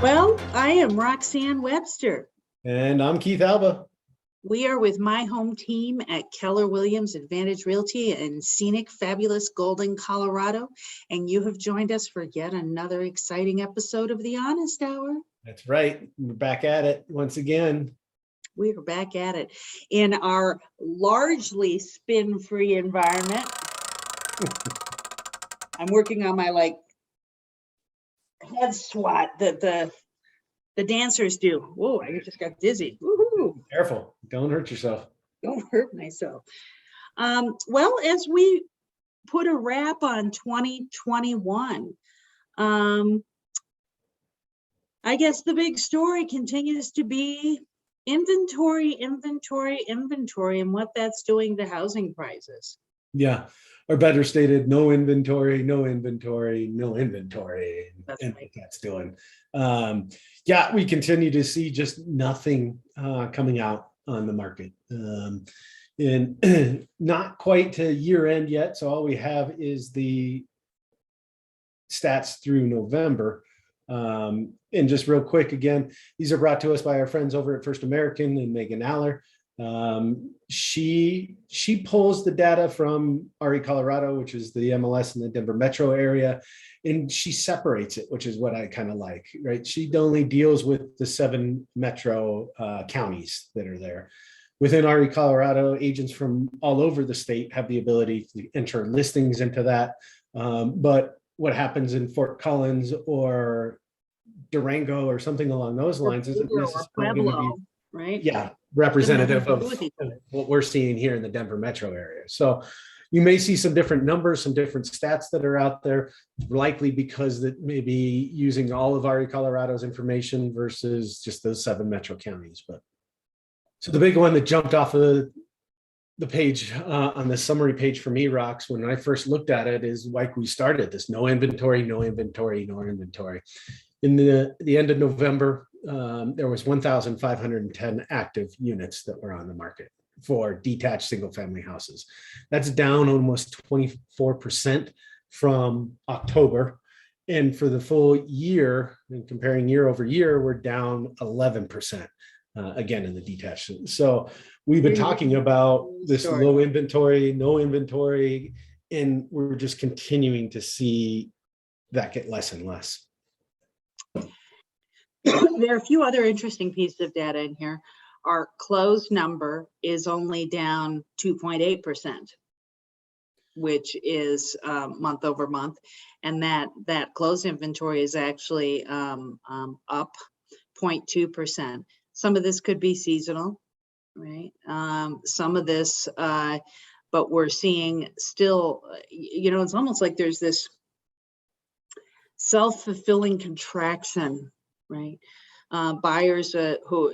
Well, I am Roxane Webster. And I'm Keith Alba. We are with my home team at Keller Williams Advantage Realty in scenic, fabulous Golden, Colorado. And you have joined us for yet another exciting episode of The Honest Hour. That's right. We're back at it once again. We are back at it in our largely spin-free environment. I'm working on my head swat that the dancers do. Whoa, I just got dizzy. Woohoo. Careful, don't hurt yourself. Don't hurt myself. Well, as we put a wrap on 2021, I guess the big story continues to be inventory, and what that's doing to housing prices. Yeah, or better stated, no inventory, no inventory, no inventory. That's and right. what that's doing. Yeah, we continue to see just nothing coming out on the market. And not quite to year end yet. So all we have is the stats through November. And just real quick, again, these are brought to us by our friends over at First American and Megan Aller. She pulls the data from RE Colorado, which is the MLS in the Denver metro area, and she separates it, which is what I kind of like, right? She only deals with the 7 metro counties that are there. Within RE Colorado, agents from all over the state have the ability to enter listings into that. But what happens in Fort Collins or Durango or something along those lines isn't necessarily going to be, right? Yeah, representative of what we're seeing here in the Denver metro area. So you may see some different numbers, some different stats that are out there, likely because that may be using all of RE Colorado's information versus just those 7 metro counties. But so the big one that jumped off of the page on the summary page for me, Rox, when I first looked at it, is like we started this: no inventory, no inventory, no inventory. In the end of November, there was 1,510 active units that were on the market for detached single-family houses. That's down almost 24% from October. And for the full year, and comparing year over year, we're down 11%, again, in the detached. So we've been talking about this low inventory, no inventory, and we're just continuing to see that get less and less. There are a few other interesting pieces of data in here. Our closed number is only down 2.8%, which is month over month. And that closed inventory is actually up 0.2%. Some of this could be seasonal, right? Some of this, but we're seeing still, it's almost like there's this self-fulfilling contraction, right?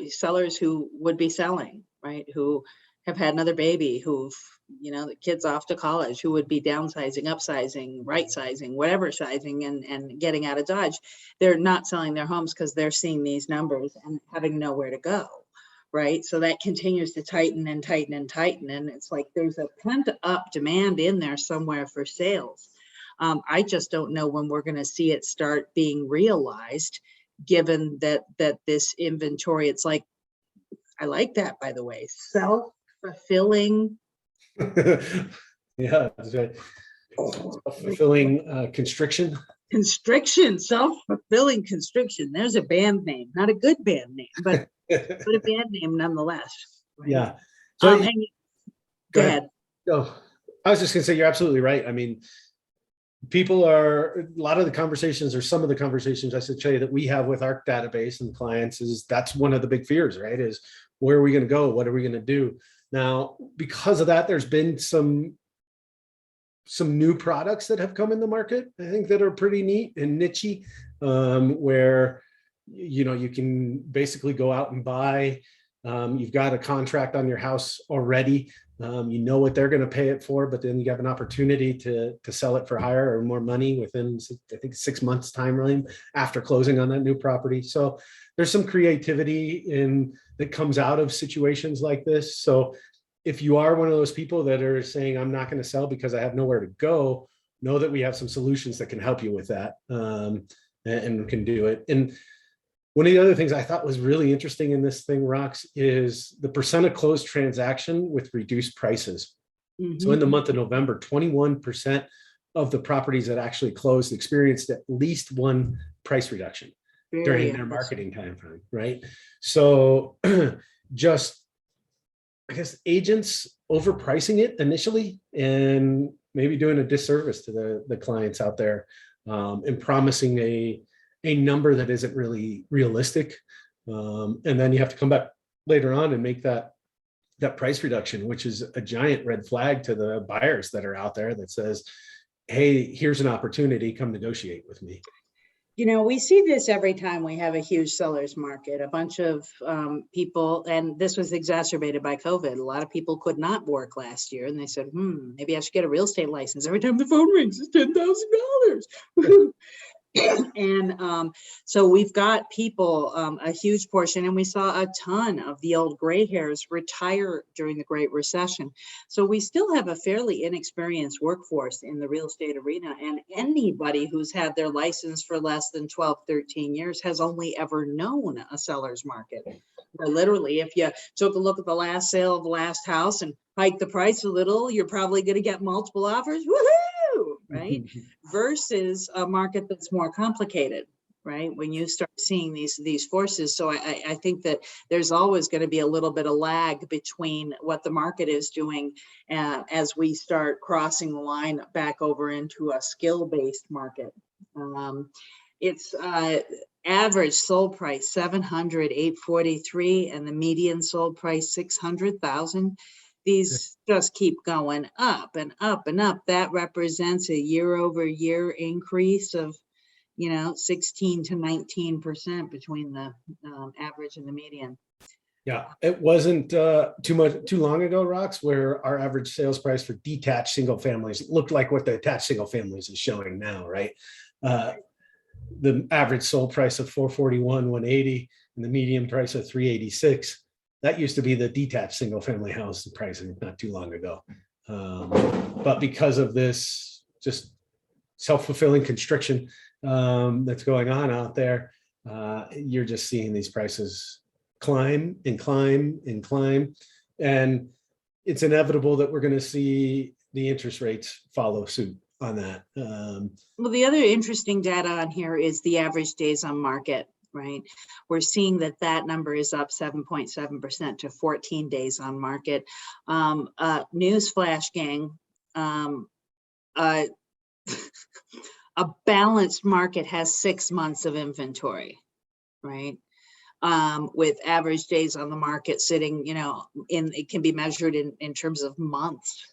Sellers who would be selling, right? Who have had another baby, who've, the kids off to college, who would be downsizing, upsizing, right sizing, whatever sizing, and getting out of Dodge. They're not selling their homes because they're seeing these numbers and having nowhere to go, right? So that continues to tighten and tighten and tighten. And it's like there's a pent up demand in there somewhere for sales. I just don't know when we're going to see it start being realized, given that this inventory, it's like, I like that, by the way, self-fulfilling. Yeah, that's right. Self-fulfilling constriction. Self-fulfilling constriction. There's a band name, not a good band name, but a band name nonetheless. Right? Yeah. So go ahead. Oh, I was just going to say, you're absolutely right. I mean, a lot of the conversations, or some of the conversations I should say, that we have with our database and clients is that's one of the big fears, right? Is where are we going to go? What are we going to do? Now, because of that, there's been some new products that have come in the market, I think, that are pretty neat and nichey, where, you can basically go out and buy. You've got a contract on your house already. You know what they're going to pay it for, but then you have an opportunity to sell it for higher or more money within, I think, 6 months time frame after closing on that new property. So there's some creativity that comes out of situations like this. So if you are one of those people that are saying, I'm not going to sell because I have nowhere to go, know that we have some solutions that can help you with that, and can do it. And One of the other things I thought was really interesting in this thing, Rox, is the percent of closed transaction with reduced prices. So in the month of November, 21% of the properties that actually closed experienced at least one price reduction during their marketing time frame, right? So just, I guess, agents overpricing it initially and maybe doing a disservice to the clients out there, and promising a number that isn't really realistic. And then you have to come back later on and make that price reduction, which is a giant red flag to the buyers that are out there that says, hey, here's an opportunity, come negotiate with me. You know, we see this every time we have a huge seller's market. A bunch of people, and this was exacerbated by COVID. A lot of people could not work last year, and they said, maybe I should get a real estate license. Every time the phone rings, it's $10,000. And so we've got people, a huge portion, and we saw a ton of the old gray hairs retire during the Great Recession. So we still have a fairly inexperienced workforce in the real estate arena, and anybody who's had their license for less than 12, 13 years has only ever known a seller's market. Where literally, if you took a look at the last sale of the last house and hiked the price a little, you're probably going to get multiple offers. Woohoo! Right? Versus a market that's more complicated, right? When you start seeing these forces. So I think that there's always going to be a little bit of lag between what the market is doing as we start crossing the line back over into a skill-based market. It's average sold price 700, 843, and the median sold price 600,000. These just keep going up and up and up. That represents a year-over-year increase of, 16 to 19% between the average and the median. Yeah, it wasn't too long ago, Rox, where our average sales price for detached single families looked like what the attached single families is showing now, right? The average sold price of 441, 180, and the median price of 386. That used to be the detached single family house pricing not too long ago. But because of this just self-fulfilling constriction that's going on out there, you're just seeing these prices climb and climb and climb. And it's inevitable that we're going to see the interest rates follow suit on that. Well, the other interesting data on here is the average days on market. Right. We're seeing that number is up 7.7% to 14 days on market. Newsflash, gang, a balanced market has 6 months of inventory, right? With average days on the market sitting, it can be measured in terms of months,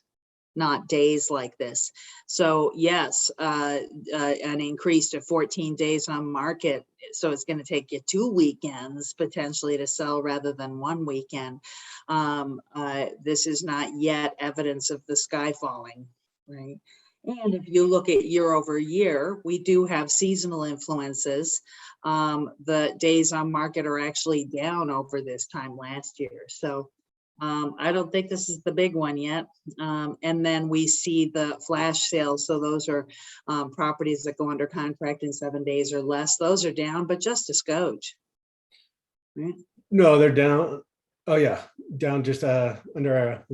not days like this. So yes, an increase to 14 days on market. So it's going to take you 2 weekends potentially to sell rather than 1 weekend. This is not yet evidence of the sky falling, right? And if you look at year over year, we do have seasonal influences. The days on market are actually down over this time last year. So I don't think this is the big one yet. And then we see the flash sales. So those are properties that go under contract in 7 days or less. Those are down, but just a skosh. Right? No, they're down. Oh yeah, down just under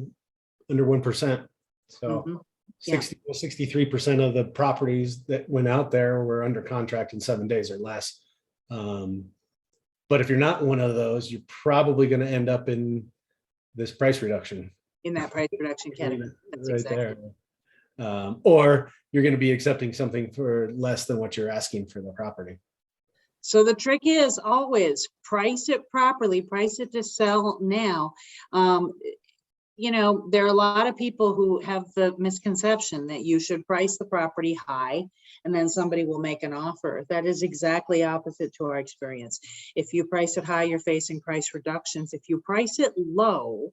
1%. So 63% of the properties that went out there were under contract in 7 days or less. But if you're not one of those, you're probably going to end up in this price reduction. In that price reduction category. That's right exactly. There. Or you're going to be accepting something for less than what you're asking for the property. So the trick is always price it properly, price it to sell now. There are a lot of people who have the misconception that you should price the property high and then somebody will make an offer. That is exactly opposite to our experience. If you price it high, you're facing price reductions. If you price it low,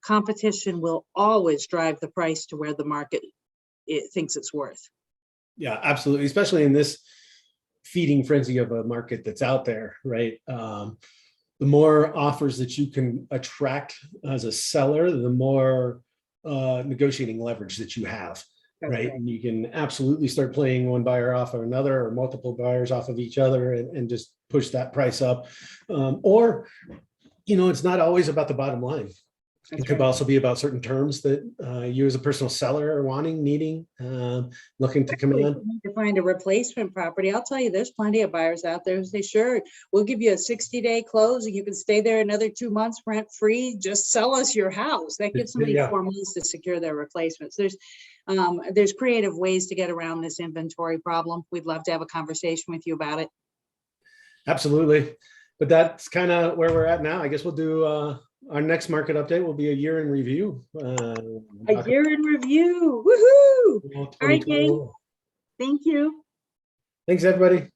competition will always drive the price to where the market thinks it's worth. Yeah, absolutely. Especially in this feeding frenzy of a market that's out there, right? The more offers that you can attract as a seller, the more negotiating leverage that you have, right? And you can absolutely start playing one buyer off of another or multiple buyers off of each other and just push that price up. Or, it's not always about the bottom line. It could also be about certain terms that you as a personal seller are wanting, needing, looking to come in. To find a replacement property. I'll tell you, there's plenty of buyers out there who say, sure, we'll give you a 60-day close and you can stay there another 2 months rent free. Just sell us your house. That gives somebody 4 months to secure their replacements. There's creative ways to get around this inventory problem. We'd love to have a conversation with you about it. Absolutely. But that's kind of where we're at now. I guess we'll do our next market update will be a year in review. A year in review. Woohoo! All right, gang. Thank you. Thanks, everybody.